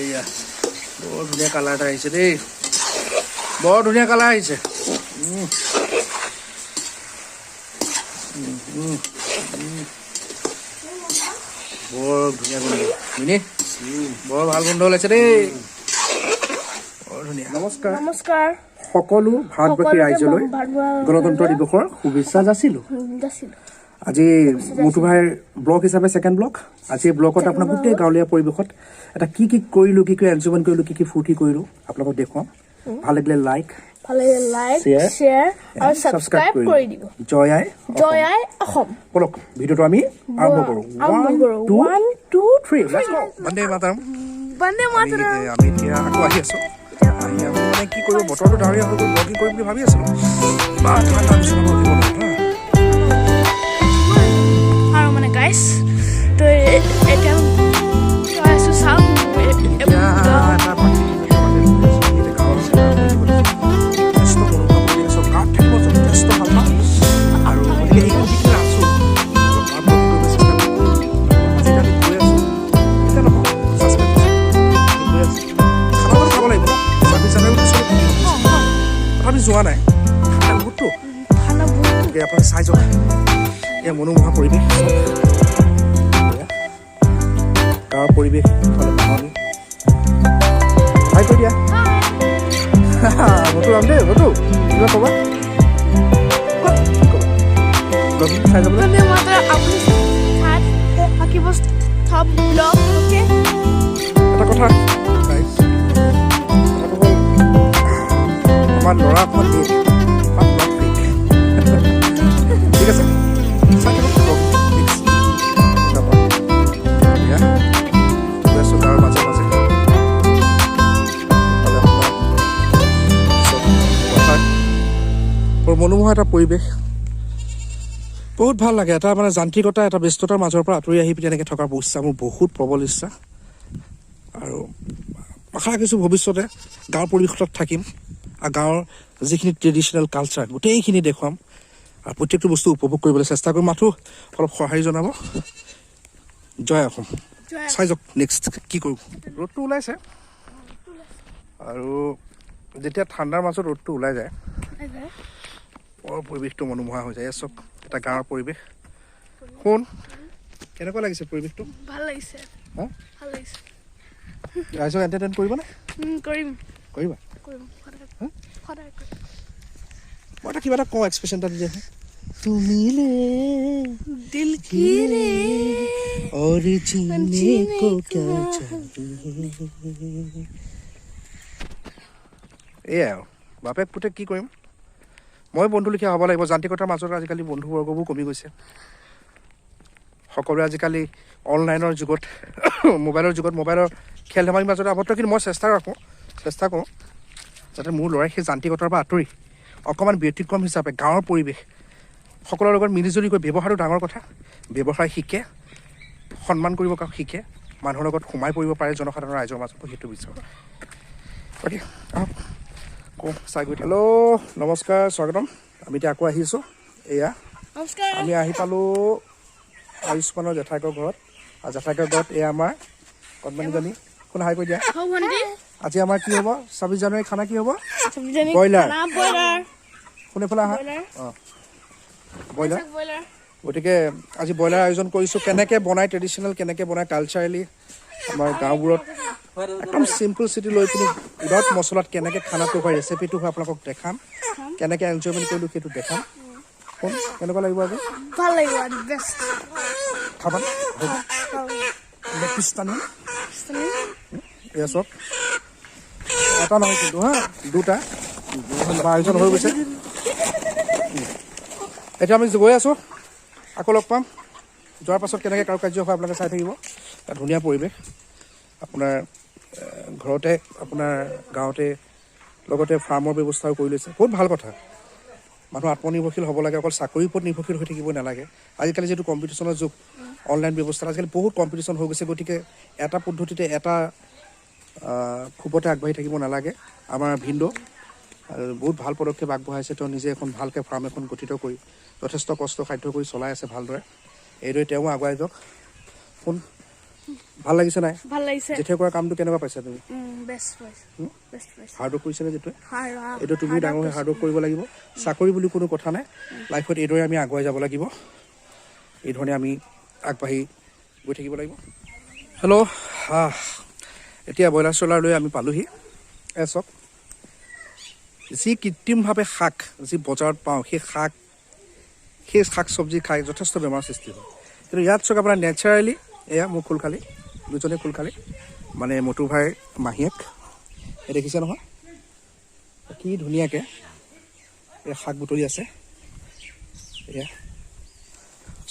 এয়া বৰ ধুনীয়া কালাৰ এটা আহিছে দেই বৰ ধুনীয়া কালাৰ আহিছে বৰ ধুনীয়া গোন্ধ মিনি বৰ ভাল গোন্ধ ওলাইছে দেই বৰ ধুনীয়া নমস্কাৰ নমস্কাৰ সকলো ভাৰতবাসী ৰাইজলৈ গণতন্ত্ৰ দিৱসৰ শুভেচ্ছা যাচিলোঁ আজি মটু ভাইৰ ব্লগ হিচাপে ছেকেণ্ড ব্লগ আজি এই ব্লগত আপোনাৰ গোটেই গাঁৱলীয়া পৰিৱেশত এটা কি কৰিলোঁ কি এনজয়মেণ্ট কৰিলোঁ কি ফূৰ্তি কৰিলোঁ আপোনালোকক দেখুৱাম ভাল লাগিলে লাইক শ্বেয়াৰ আৰু ছাবস্ক্ৰাইব কৰি দিব জয় আই অসম বলক ভিডিঅ'টো আমি আৰম্ভ কৰোঁ 1 2 3 বন্দে মাতৰম আমি এতিয়া আকৌ আহি আছোঁ আহি আমি মানে কি কৰিব বতৰটো ডাৱৰীয়া হৈ গ'ল ব্লগিং কৰিম বুলি ভাবি আছিলোঁ ইমান ঠাণ্ডা বিচনা দিব নোৱাৰোঁ আৰু মানে গাইছ তো এতিয়া আছোঁ চাওঁ যোৱা নাই বহুতো আপোনালোকে চাই যাওক এয়া মনোমোহা পৰিৱেশ গাঁৱৰ পৰিৱেশ বাহনি হাই কৈ দিয়া বতু ৰাম দেই বতু কিবা ক'বা চাই যাব এটা কথা আমাৰ ল'ৰা অকণমান দিয়ে ঠিক আছে তাৰ মাজে মাজে বৰ মনোমোহা এটা পৰিৱেশ বহুত ভাল লাগে এটা মানে যান্ত্ৰিকতা এটা ব্যস্ততাৰ মাজৰ পৰা আঁতৰি আহি পিনে এনেকৈ থকাৰ ইচ্ছা মোৰ বহুত প্ৰবল ইচ্ছা আৰু আশা ৰাখিছোঁ ভৱিষ্যতে গাঁৱৰ পৰিৱেশত থাকিম আৰু গাঁৱৰ যিখিনি ট্ৰেডিশ্যনেল কালচাৰ গোটেইখিনি দেখুৱাম আৰু প্ৰত্যেকটো বস্তু উপভোগ কৰিবলৈ চেষ্টা কৰিম মাথো অলপ সঁহাৰি জনাব জয় অসম চাই যাওক নেক্সট কি কৰোঁ ৰ'দটো ওলাইছে আৰু যেতিয়া ঠাণ্ডাৰ মাজত ৰ'দটো ওলাই যায় বৰ পৰিৱেশটো মনোমোহা হৈ যায় চব এটা গাঁৱৰ পৰিৱেশ শুন কেনেকুৱা লাগিছে পৰিৱেশটো ভাল লাগিছে হা ভাল লাগিছে ৰাইজক এণ্টাৰটেইন কৰিবানে কৰিবা মই এটা কিবা এটা কওঁ এক্সপ্ৰেশ্যন এটা দি তুমিলে দিল কি ৰে और जीने को क्या चाहिए এয়া আৰু বাপেক পুতেক কি কৰিম মই বন্ধু লিখীয়া হ'ব লাগিব যান্ত্ৰিকতাৰ মাজত আজিকালি বন্ধুবৰ্গবোৰ কমি গৈছে সকলোৱে আজিকালি অনলাইনৰ যুগত মোবাইলৰ যুগত মোবাইলৰ খেল ধেমালিৰ মাজতে আবদ্ধ কিন্তু মই চেষ্টা কৰোঁ যাতে মোৰ ল'ৰাই সেই যান্ত্ৰিকতাৰ পৰা আঁতৰি অকণমান ব্যতিক্ৰম হিচাপে গাঁৱৰ পৰিৱেশ সকলোৰে লগত মিলিজুলি গৈ ব্যৱহাৰো ডাঙৰ কথা ব্যৱসায় শিকে সন্মান কৰিব শিকে মানুহৰ লগত সোমাই পৰিব পাৰে জনসাধাৰণৰ ৰাইজৰ মাজত সেইটো বিচাৰোঁ অ'কে কওঁ চাই গৈ হেল্ল' নমস্কাৰ স্বাগতম আমি এতিয়া আকৌ আহিছোঁ এয়া আমি আহি পালোঁ আয়ুষ্মানৰ জেঠাইকৰ ঘৰত আৰু জেঠাইকৰ ঘৰত এয়া আমাৰ কণমানিজনী কোন হাই কৈ দিয়া আজি আমাৰ কি হ'ব 26 জানুৱাৰী খানা কি হ'ব ব্ৰইলাৰ কোনে ফালে আহা অঁ ব্ৰইলাৰ গতিকে আজি ব্ৰইলাৰ আয়োজন কৰিছোঁ কেনেকৈ বনাই ট্ৰেডিশ্যনেল কেনেকৈ বনাই কালচাৰেলি আমাৰ গাঁওবোৰত একদম চিম্পল চিটি লৈ পিনি উইদাউট মছলাত কেনেকৈ খানাটো হয় ৰেচিপিটো হয় আপোনালোকক দেখাম কেনেকৈ এনজয়মেণ্ট কৰিলোঁ সেইটো দেখাম কোন কেনেকুৱা লাগিব আজি ভাল লাগিব খাবা পাকিস্তানী এয়া চব এটা নহয় কিন্তু হা দুটা আয়োজন হৈ গৈছে এতিয়া আমি গৈ আছোঁ আকৌ লগ পাম যোৱাৰ পাছত কেনেকৈ কাৰুকাৰ্য হয় আপোনালোকে চাই থাকিব এটা ধুনীয়া পৰিৱেশ আপোনাৰ ঘৰতে আপোনাৰ গাঁৱতে লগতে ফাৰ্মৰ ব্যৱস্থাও কৰি লৈছে বহুত ভাল কথা মানুহ আত্মনিৰ্ভৰশীল হ'ব লাগে অকল চাকৰিৰ ওপৰত নিৰ্ভৰশীল হৈ থাকিব নালাগে আজিকালি যিটো কম্পিটিশ্যনৰ যুগ অনলাইন ব্যৱস্থা আজিকালি বহুত কম্পিটিশ্যন হৈ গৈছে গতিকে এটা পদ্ধতিতে এটা খুবতে আগবাঢ়ি থাকিব নালাগে আমাৰ ভিনদেউ বহুত ভাল পদক্ষেপ আগবঢ়াইছে তেওঁ নিজে এখন ভালকৈ ফাৰ্ম এখন গঠিত কৰি যথেষ্ট কষ্ট সাধ্য কৰি চলাই আছে ভালদৰে এইদৰে তেওঁ আগুৱাই যাওক ভাল লাগিছে নাই ভাল লাগিছে জেঠুৱে কৰা কামটো কেনেকুৱা পাইছা তুমি বেষ্ট পাইছে বেষ্ট পাইছে হাৰ্ড ৱৰ্ক কৰিছেনে জেঠুৱে হাৰ্ড এইটো তুমি ডাঙৰ হৈ হাৰ্ড ৱৰ্ক কৰিব লাগিব চাকৰি বুলি কোনো কথা নাই লাইফত এইদৰে আমি আগুৱাই যাব লাগিব এইধৰণে আমি আগবাঢ়ি গৈ থাকিব লাগিব হেল্ল' এতিয়া ব্ৰইলাৰ চইলাৰ লৈ আমি পালোহি চাওক যি কৃত্ৰিমভাৱে শাক যি বজাৰত পাওঁ সেই শাক চব্জি খাই যথেষ্ট বেমাৰ সৃষ্টি হয় কিন্তু ইয়াত চাওক আপোনাৰ নেচাৰেলি এয়া মোৰ খুলখালী দুজনী খুলখালী মানে মটু ভাইৰ মাহীয়েক এই দেখিছে নহয় কি ধুনীয়াকৈ এই শাক বুটলি আছে এয়া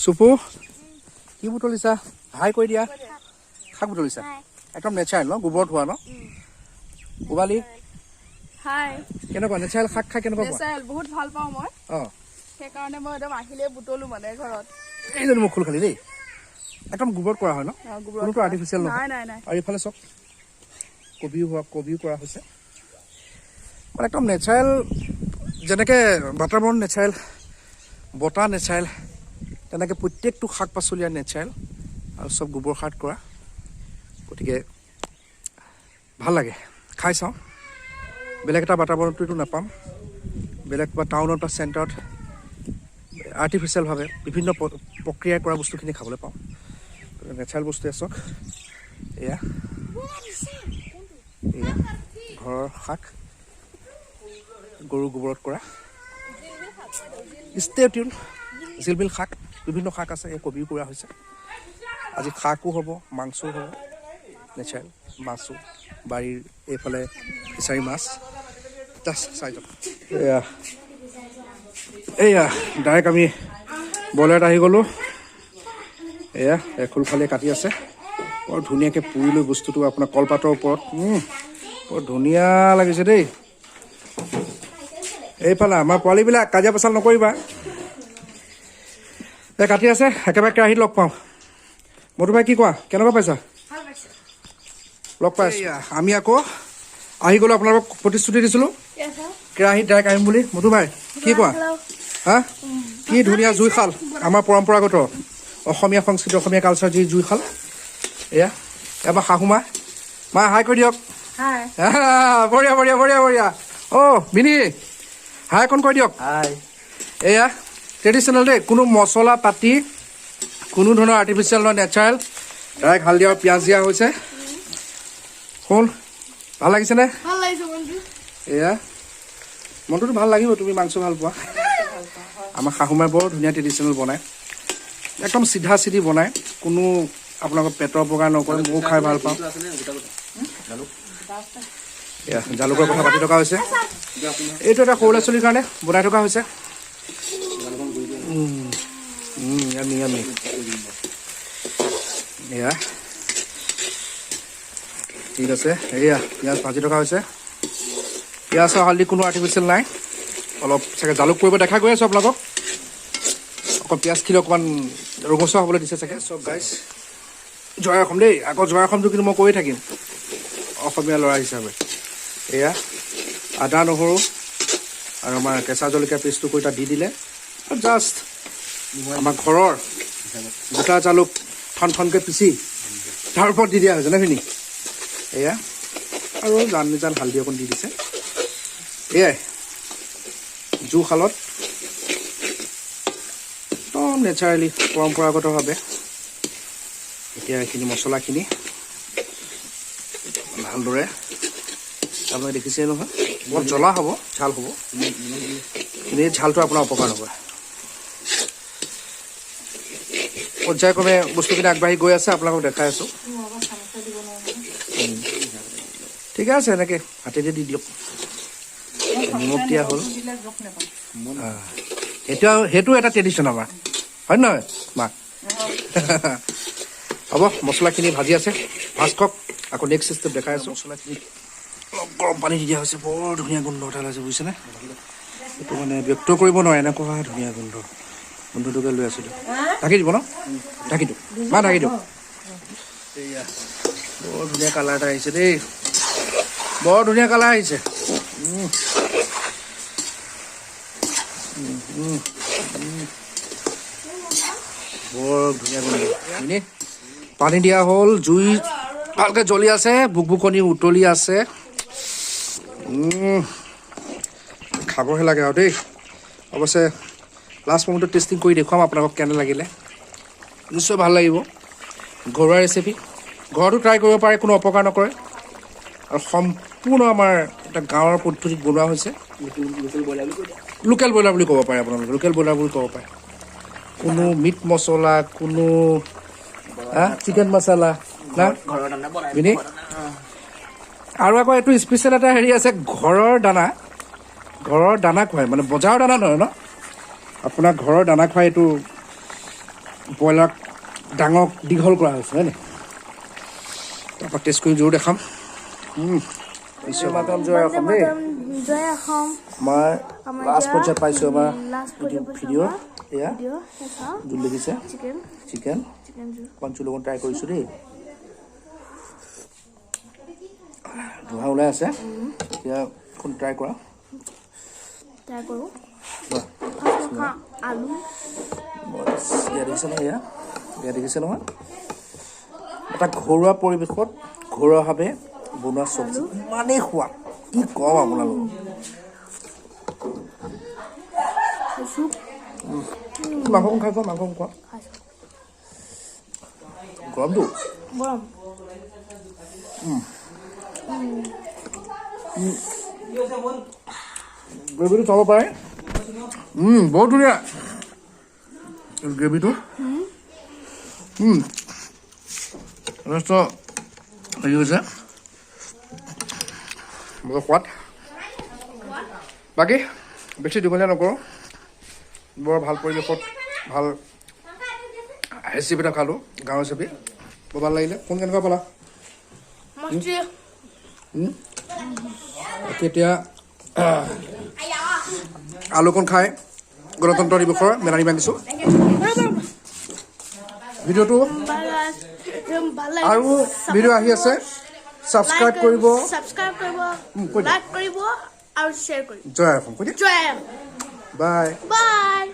চুপু কি বুটলিছা হাই কৈ দিয়া শাক বুটলিছা একদম নেচাৰেল ন গোবৰত হোৱা ন গোবালি হাই কেনেকুৱা নেচাৰেল শাক খাই কেনেকুৱা পোৱা নেচাৰেল বহুত ভাল পাওঁ মই অঁ সেইকাৰণে মই একদম আহিলে বুটলো মানে ঘৰত এইজনী মোক খুলখালী দেই একদম গোবৰত কৰা হয় ন কোনোটো আৰ্টিফিচিয়েল নহয় নাই আৰু এইফালে চাওক কবিও কৰা হৈছে মানে একদম নেচাৰেল যেনেকৈ বাতাবৰণ নেচাৰেল বতাহ নেচাৰেল তেনেকৈ প্ৰত্যেকটো শাক পাচলি নেচাৰেল আৰু চব গোবৰ সাৰত কৰা গতিকে ভাল লাগে খাই চাওঁ বেলেগ এটা বাতাবৰণটোতো নাপাম বেলেগ বা টাউনত বা চেণ্টাৰত আৰ্টিফিচিয়েলভাৱে বিভিন্ন প্ৰক্ৰিয়াই কৰা বস্তুখিনি খাবলৈ পাওঁ নেচাৰেল বস্তুৱে চাওক এয়া ঘৰৰ শাক গৰু গোবৰত কৰা ষ্টে টিউন জিলমিল শাক বিভিন্ন শাক আছে এই কবিও কৰা হৈছে আজি শাকো হ'ব মাংসও হ'ব নেচাৰেল মাছো বাৰীৰ এইফালে ফিচাৰী মাছ চাই যাওক এয়া ডাইৰেক্ট আমি ব্ৰইলাৰত আহি গ'লোঁ এয়া খুলখালীয়ে কাটি আছে বৰ ধুনীয়াকৈ পুৰি লৈ বস্তুটো আপোনাৰ কলপাতৰ ওপৰত বৰ ধুনীয়া লাগিছে দেই এইফালে আমাৰ পোৱালিবিলাক কাজিয়া পেচাল নকৰিবা এই কাটি আছে একেবাৰে কেৰাহীত লগ পাওঁ মধু ভাই কি কোৱা কেনেকুৱা পাইছা লগ পাই আমি আকৌ আহি গ'লোঁ আপোনালোকক প্ৰতিশ্ৰুতি দিছিলোঁ কেৰাহীত ডাইৰেক্ট আহিম বুলি মধু ভাই কি কোৱা হা কি ধুনীয়া জুইশাল আমাৰ পৰম্পৰাগত অসমীয়া সংস্কৃতি অসমীয়া কালচাৰ যি জুইশাল এয়া এবাৰ শাহুমা মা হাই কৰি দিয়ক বঢ়িয়া বঢ়িয়া বঢ়িয়া বঢ়িয়া অ' বিনি হাই অকণ কৈ দিয়ক এয়া ট্ৰেডিশ্যনেল দেই কোনো মছলা পাতি কোনো ধৰণৰ আৰ্টিফিচিয়েল নহয় নেচাৰেল ডাইৰেক্ট হালধি আৰু পিঁয়াজ দিয়া হৈছে শুন ভাল লাগিছেনে ভাল লাগিছে মনটো এয়া মনটোতো ভাল লাগিব তুমি মাংস ভাল পোৱা আমাৰ শাহুমাই বৰ ধুনীয়া ট্ৰেডিশ্যনেল বনায় একদম চিধা চিধি বনায় কোনো আপোনালোকৰ পেটৰ অপকাৰ নকৰে ময়ো খাই ভাল পাওঁ এয়া জালুকৰ কথা পাতি থকা হৈছে এইটো এটা সৰু ল'ৰা ছোৱালীৰ কাৰণে বনাই থকা হৈছে আমি এয়া ঠিক আছে এয়া পিঁয়াজ ভাজি থকা হৈছে পিঁয়াজ আৰু হালধি কোনো আৰ্টিফিচিয়েল নাই অলপ চাগে জালুক পৰিব দেখা গৈ আছোঁ আপোনালোকক অকল পিঁয়াজখিনি অকণমান ৰঙচুৱা হ'বলৈ দিছে চাগে চব গাইজ জয় অসম দেই আকৌ জয় অসমটো কিন্তু মই কৈয়ে থাকিম অসমীয়া ল'ৰা হিচাপে এয়া আদা নহৰু আৰু আমাৰ কেঁচা জলকীয়া পেষ্টটো কৰি তাত দি দিলে আৰু জাষ্ট আমাৰ ঘৰৰ গোটা জালুক ঠনকৈ পিচি তাৰ ওপৰত দি দিয়া হৈছে নেখিনি এয়া আৰু জান নিজান হালধি অকণ দি দিছে এয়াই জুইশালত একদম নেচাৰেলি পৰম্পৰাগতভাৱে এতিয়া এইখিনি মছলাখিনি ভালদৰে আপোনালোকে দেখিছে নহয় বৰ জ্বলা হ'ব ঝাল হ'ব কিন্তু এই ঝালটো আপোনাৰ অপকাৰ নকৰে পৰ্যায়ক্ৰমে বস্তুখিনি আগবাঢ়ি গৈ আছে আপোনালোকক দেখাই আছোঁ ঠিকে আছে এনেকৈ হাতেদি দি দিয়ক নিমখ দিয়া হ'ল সেইটো এটা ট্ৰেডিশ্যন আমাৰ হয় নহয় মা হ'ব মছলাখিনি ভাজি আছে ভাজ খওক আকৌ নেক্সট ষ্টেপ দেখাই আছোঁ মছলাখিনি অলপ গৰম পানী দি দিয়া হৈছে বৰ ধুনীয়া গোন্ধ এটা ওলাইছে বুজিছেনে এইটো মানে ব্যক্ত কৰিব নোৱাৰে এনেকুৱা ধুনীয়া গোন্ধটোকে লৈ আছিলোঁ ঢাকি দিব ন ঢাকি দিওঁ মা ঢাকি দিওঁ এয়া বৰ ধুনীয়া কালাৰ এটা আহিছে দেই বৰ ধুনীয়া কালাৰ আহিছে বৰ ধুনীয়া গোন্ধ পানী দিয়া হ'ল, জুই ভালকৈ জ্বলি আছে, বুকবুকনি উতলি আছে। খাবহে লাগে আৰু দেই। অৱশ্যে লাষ্ট মমেণ্টত টেষ্টিং কৰি দেখুৱাম আপোনালোকক কেনে লাগিলে। নিশ্চয় ভাল লাগিব। ঘৰুৱা ৰেচিপি, ঘৰতো ট্ৰাই কৰিব পাৰে, কোনো অপকাৰ নকৰে আৰু সম্পূৰ্ণ আমাৰ এটা গাঁৱৰ পদ্ধতিত বনোৱা হৈছে। লোকেল ব্ৰইলাৰ বুলি ক'ব পাৰে আপোনালোকে, লোকেল ব্ৰইলাৰ বুলি ক'ব পাৰে। কোনো মিট মছলা, কোনো চিকেন মছলা না বিনি। আৰু আকৌ এইটো স্পেচিয়েল এটা হেৰি আছে, ঘৰৰ দানা খুৱাই, মানে বজাৰৰ দানা নহয় ন, আপোনাৰ ঘৰৰ দানা খুৱাই এইটো ব্ৰইলাৰক ডাঙৰ দীঘল কৰা হৈছে হয় নাই। তাৰপৰা টেষ্ট কৰি জোৰ দেখাম। ঈশ্বৰ মাতম জয় অসম দেই। জয় অসম। মই লাষ্ট পৰ্যায়ত পাইছোঁ আমাৰ লাষ্ট ভিডিঅ'। এয়া ভিডিঅ' জোল দেখিছে, চিকেন কণচুৰ লগত ট্ৰাই কৰিছোঁ দেই। ধোঁৱা ওলাই আছে, এতিয়া এখন ট্ৰাই কৰা। কৰোঁ আলু ইয়াত দেখিছে নহয়, ইয়াত দেখিছে নহয়, এটা ঘৰুৱা পৰিৱেশত ঘৰুৱাভাৱে বনোৱা চব্জি, ইমানেই সোৱাদ কি ক'ম আপোনালোকক। মাংস খাই খোৱা, মাংস খোৱা গৰমটো গৰম। গ্ৰেভিটো চাব পাৰে, বহুত ধুনীয়া গ্ৰেভিটো। যথেষ্ট হেৰি হৈছে, বহুত সোৱাদ। বাকী বেছি দীঘলীয়া নকৰোঁ, বৰ ভাল পৰিৱেশত ভাল ৰেচিপি এটা খালোঁ, গাঁৱৰ ৰেচিপি, বৰ ভাল লাগিলে। কোন কেনেকুৱা পালা? এতিয়া আলুকণ খাই গণতন্ত্ৰ দিৱসৰ মেলানি বান্ধিছোঁ। ভিডিঅ'টো আৰু ভিডিঅ' আহি আছে, ছাবস্ক্ৰাইব কৰিব, লাইক কৰিব আৰু শ্বেয়াৰ কৰিব। জয় অসম। জয় বাই। বাই।